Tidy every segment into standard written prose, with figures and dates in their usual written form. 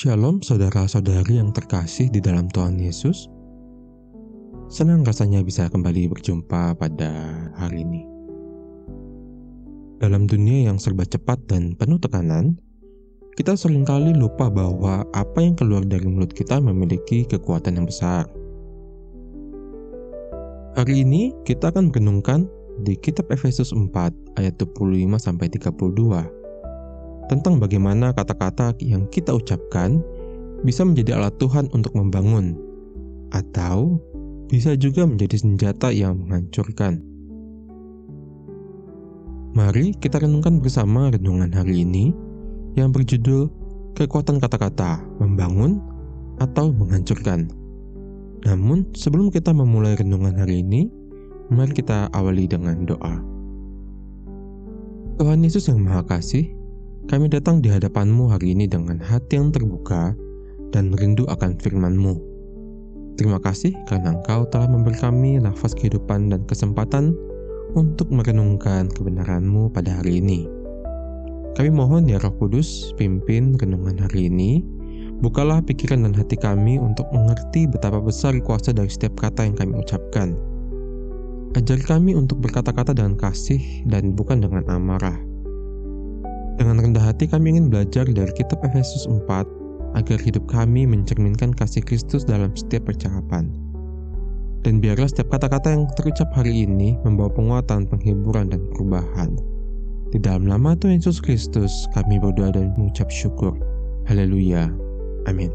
Shalom saudara-saudari yang terkasih di dalam Tuhan Yesus. Senang rasanya bisa kembali berjumpa pada hari ini. Dalam dunia yang serba cepat dan penuh tekanan, kita seringkali lupa bahwa apa yang keluar dari mulut kita memiliki kekuatan yang besar. Hari ini kita akan merenungkan di kitab Efesus 4 ayat 25-32. Tentang bagaimana kata-kata yang kita ucapkan bisa menjadi alat Tuhan untuk membangun, atau bisa juga menjadi senjata yang menghancurkan. Mari kita renungkan bersama renungan hari ini yang berjudul Kekuatan Kata-Kata Membangun atau Menghancurkan. Namun sebelum kita memulai renungan hari ini, mari kita awali dengan doa. Tuhan Yesus yang Maha Kasih, kami datang di hadapan-Mu hari ini dengan hati yang terbuka dan rindu akan firman-Mu. Terima kasih karena Engkau telah memberi kami nafas kehidupan dan kesempatan untuk merenungkan kebenaran-Mu pada hari ini. Kami mohon ya Roh Kudus, pimpin renungan hari ini. Bukalah pikiran dan hati kami untuk mengerti betapa besar kuasa dari setiap kata yang kami ucapkan. Ajar kami untuk berkata-kata dengan kasih dan bukan dengan amarah. Dengan rendah hati kami ingin belajar dari kitab Efesus 4 agar hidup kami mencerminkan kasih Kristus dalam setiap percakapan. Dan biarlah setiap kata-kata yang terucap hari ini membawa penguatan, penghiburan, dan perubahan. Di dalam nama Tuhan Yesus Kristus kami berdoa dan mengucap syukur. Haleluya. Amin.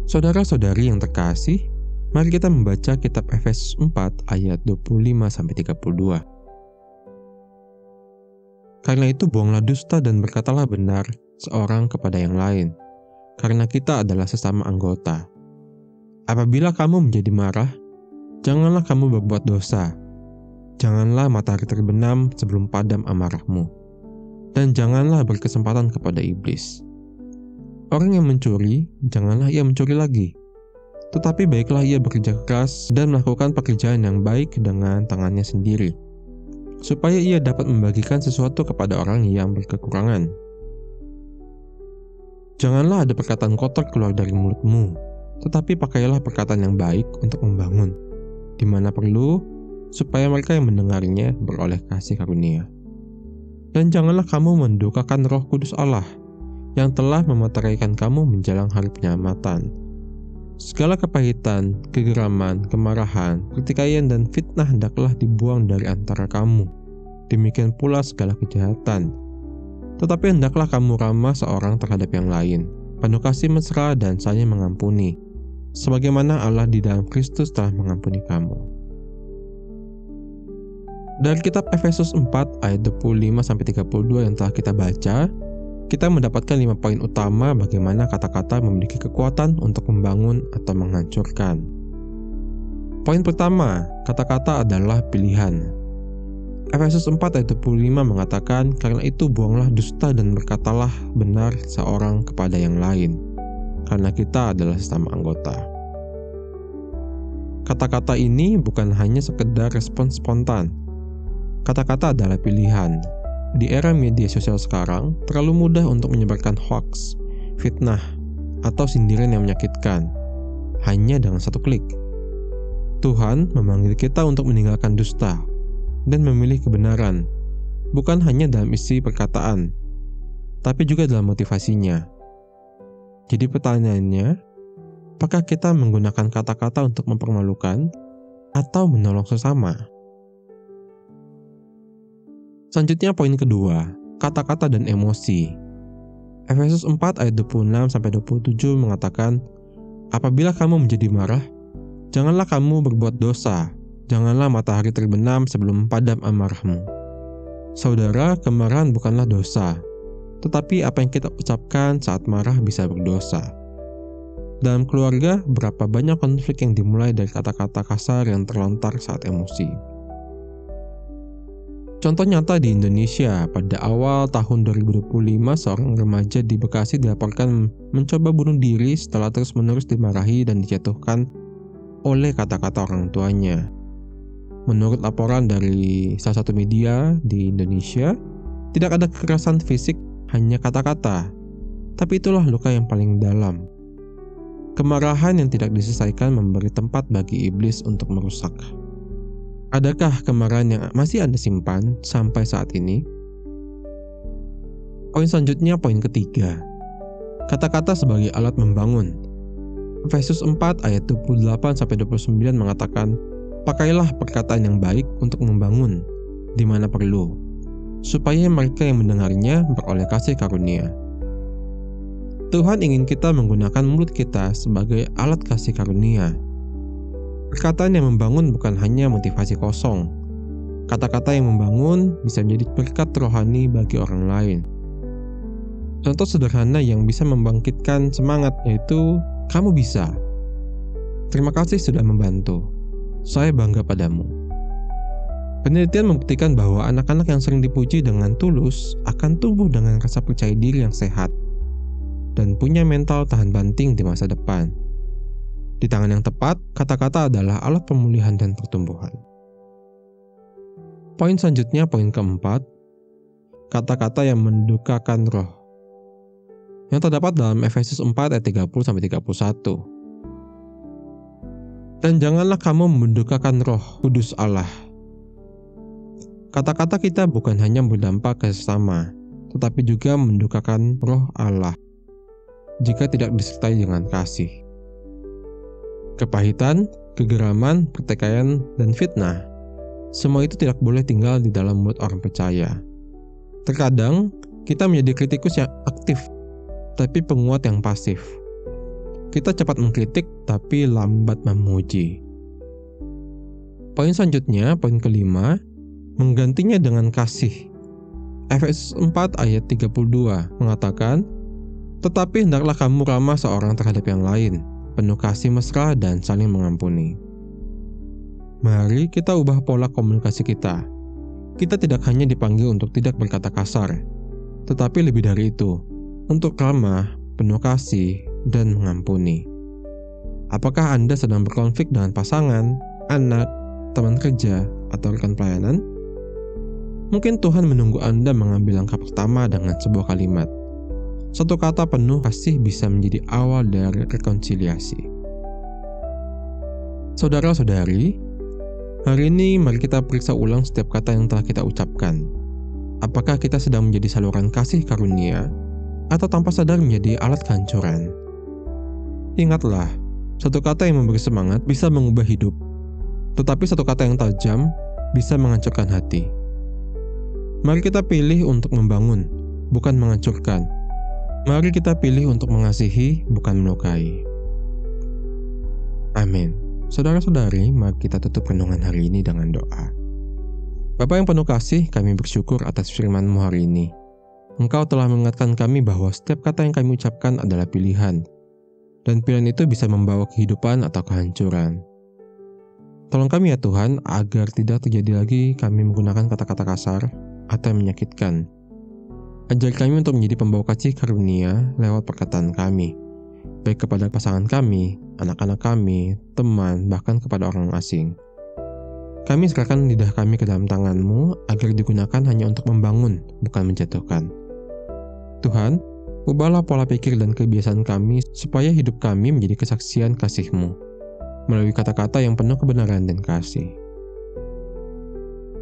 Saudara-saudari yang terkasih, mari kita membaca kitab Efesus 4 ayat 25-32. Karena itu buanglah dusta dan berkatalah benar seorang kepada yang lain, karena kita adalah sesama anggota. Apabila kamu menjadi marah, janganlah kamu berbuat dosa. Janganlah matahari terbenam sebelum padam amarahmu, dan janganlah berkesempatan kepada iblis. Orang yang mencuri, janganlah ia mencuri lagi, tetapi baiklah ia bekerja keras dan melakukan pekerjaan yang baik dengan tangannya sendiri, supaya ia dapat membagikan sesuatu kepada orang yang berkekurangan. Janganlah ada perkataan kotor keluar dari mulutmu, tetapi pakailah perkataan yang baik untuk membangun, di mana perlu, supaya mereka yang mendengarnya beroleh kasih karunia. Dan janganlah kamu mendukakan Roh Kudus Allah, yang telah memeteraikan kamu menjelang hari penyelamatan. Segala kepahitan, kegeraman, kemarahan, pertikaian, dan fitnah hendaklah dibuang dari antara kamu. Demikian pula segala kejahatan. Tetapi hendaklah kamu ramah seorang terhadap yang lain, penuh kasih mesra dan saling mengampuni, sebagaimana Allah di dalam Kristus telah mengampuni kamu. Dari kitab Efesus 4 ayat 25-32 yang telah kita baca, kita mendapatkan 5 poin utama bagaimana kata-kata memiliki kekuatan untuk membangun atau menghancurkan. Poin pertama, kata-kata adalah pilihan. Efesus 4 ayat 25 mengatakan, karena itu buanglah dusta dan berkatalah benar seorang kepada yang lain, karena kita adalah sesama anggota. Kata-kata ini bukan hanya sekedar respon spontan. Kata-kata adalah pilihan. Di era media sosial sekarang, terlalu mudah untuk menyebarkan hoax, fitnah, atau sindiran yang menyakitkan, hanya dengan satu klik. Tuhan memanggil kita untuk meninggalkan dusta dan memilih kebenaran, bukan hanya dalam isi perkataan, tapi juga dalam motivasinya. Jadi pertanyaannya, apakah kita menggunakan kata-kata untuk mempermalukan atau menolong sesama? Selanjutnya poin kedua, kata-kata dan emosi. Efesus 4 ayat 26-27 mengatakan, apabila kamu menjadi marah, janganlah kamu berbuat dosa, janganlah matahari terbenam sebelum padam amarahmu. Saudara, kemarahan bukanlah dosa, tetapi apa yang kita ucapkan saat marah bisa berdosa. Dalam keluarga, berapa banyak konflik yang dimulai dari kata-kata kasar yang terlontar saat emosi. Contoh nyata di Indonesia, pada awal tahun 2025, seorang remaja di Bekasi dilaporkan mencoba bunuh diri setelah terus-menerus dimarahi dan dijatuhkan oleh kata-kata orang tuanya. Menurut laporan dari salah satu media di Indonesia, tidak ada kekerasan fisik, hanya kata-kata, tapi itulah luka yang paling dalam. Kemarahan yang tidak diselesaikan memberi tempat bagi iblis untuk merusak. Adakah kemarahan yang masih Anda simpan sampai saat ini? Poin selanjutnya, poin ketiga. Kata-kata sebagai alat membangun. Efesus 4 ayat 28-29 mengatakan, pakailah perkataan yang baik untuk membangun, di mana perlu, supaya mereka yang mendengarnya beroleh kasih karunia. Tuhan ingin kita menggunakan mulut kita sebagai alat kasih karunia. Perkataan yang membangun bukan hanya motivasi kosong. Kata-kata yang membangun bisa menjadi berkat rohani bagi orang lain. Contoh sederhana yang bisa membangkitkan semangat yaitu, kamu bisa. Terima kasih sudah membantu. Saya bangga padamu. Penelitian membuktikan bahwa anak-anak yang sering dipuji dengan tulus akan tumbuh dengan rasa percaya diri yang sehat dan punya mental tahan banting di masa depan. Di tangan yang tepat, kata-kata adalah alat pemulihan dan pertumbuhan. Poin selanjutnya, poin keempat, kata-kata yang mendukakan roh. Yang terdapat dalam Efesus 4 ayat 30-31. Dan janganlah kamu mendukakan roh kudus Allah. Kata-kata kita bukan hanya berdampak ke sesama, tetapi juga mendukakan roh Allah jika tidak disertai dengan kasih. Kepahitan, kegeraman, pertikaian, dan fitnah, semua itu tidak boleh tinggal di dalam mulut orang percaya. Terkadang, kita menjadi kritikus yang aktif, tapi penguat yang pasif. Kita cepat mengkritik, tapi lambat memuji. Poin selanjutnya, poin kelima, menggantinya dengan kasih. Efesus 4 ayat 32 mengatakan, tetapi hendaklah kamu ramah seorang terhadap yang lain, penuh kasih mesra dan saling mengampuni. Mari kita ubah pola komunikasi kita. Kita tidak hanya dipanggil untuk tidak berkata kasar, tetapi lebih dari itu, untuk ramah, penuh kasih, dan mengampuni. Apakah Anda sedang berkonflik dengan pasangan, anak, teman kerja, atau rekan pelayanan? Mungkin Tuhan menunggu Anda mengambil langkah pertama dengan sebuah kalimat. Satu kata penuh kasih bisa menjadi awal dari rekonsiliasi. Saudara-saudari, hari ini mari kita periksa ulang setiap kata yang telah kita ucapkan. Apakah kita sedang menjadi saluran kasih karunia, atau tanpa sadar menjadi alat kehancuran? Ingatlah, satu kata yang memberi semangat bisa mengubah hidup, tetapi satu kata yang tajam bisa menghancurkan hati. Mari kita pilih untuk membangun, bukan menghancurkan. Mari kita pilih untuk mengasihi, bukan melukai. Amin. Saudara-saudari, mari kita tutup renungan hari ini dengan doa. Bapa yang penuh kasih, kami bersyukur atas firman-Mu hari ini. Engkau telah mengingatkan kami bahwa setiap kata yang kami ucapkan adalah pilihan, dan pilihan itu bisa membawa kehidupan atau kehancuran. Tolong kami ya Tuhan, agar tidak terjadi lagi kami menggunakan kata-kata kasar atau yang menyakitkan. Ajar kami untuk menjadi pembawa kasih karunia lewat perkataan kami, baik kepada pasangan kami, anak-anak kami, teman, bahkan kepada orang asing. Kami serahkan lidah kami ke dalam tangan-Mu agar digunakan hanya untuk membangun, bukan menjatuhkan. Tuhan, ubahlah pola pikir dan kebiasaan kami supaya hidup kami menjadi kesaksian kasih-Mu melalui kata-kata yang penuh kebenaran dan kasih.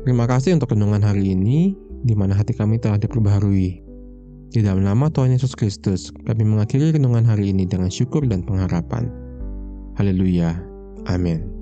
Terima kasih untuk renungan hari ini, di mana hati kami telah diperbaharui. Di dalam nama Tuhan Yesus Kristus, kami mengakhiri renungan hari ini dengan syukur dan pengharapan. Haleluya. Amin.